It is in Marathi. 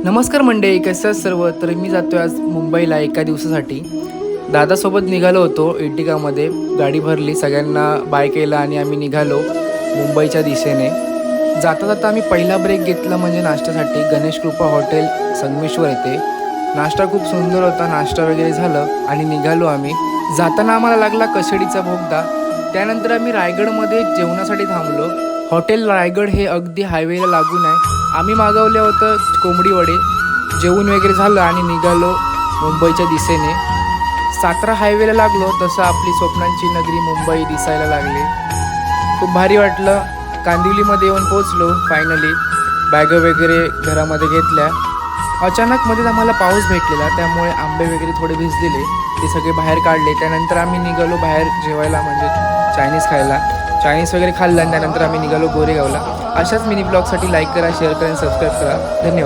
नमस्कार मंडळी, कसं सर्व. तर मी जातोय आज मुंबईला एका दिवसासाठी. दादासोबत निघालो होतो एर्टिगामध्ये. गाडी भरली, सगळ्यांना बाय केलं आणि आम्ही निघालो मुंबईच्या दिशेने. जाता जाता आम्ही पहिला ब्रेक घेतला म्हणजे नाश्त्यासाठी गणेश कृपा हॉटेल संगमेश्वर येथे. नाश्ता खूप सुंदर होता. नाश्ता वगैरे झालं आणि निघालो आम्ही. जाताना आम्हाला लागला कशेडीचा बोगदा. त्यानंतर आम्ही रायगडमध्ये जेवणासाठी थांबलो. हॉटेल रायगड हे अगदी हायवेला लागून आहे. आम्ही मागवलं होतं कोंबडी वडे. जेवण वगैरे झालं आणि निघालो मुंबईच्या दिशेने. सातारा हायवेला लागलो तसं आपली स्वप्नांची नगरी मुंबई दिसायला लागली. खूप भारी वाटलं. कांदिवलीमध्ये येऊन पोचलो फायनली. बॅग वगैरे घरामध्ये घेतल्या. अचानक मध्येच आम्हाला पाऊस भेटलेला, त्यामुळे आंबे वगैरे थोडे भिजलेले, ते सगळे बाहेर काढले. त्यानंतर आम्ही निघालो बाहेर जेवायला, म्हणजे चायनीज खायला. चायनीज वगैरे खाल्लं आणि त्यानंतर आम्ही निघालो गोरेगावला. अशाच मिनी ब्लॉगसाठी लाईक करा, शेअर करा आणि सबस्क्राईब करा. धन्यवाद.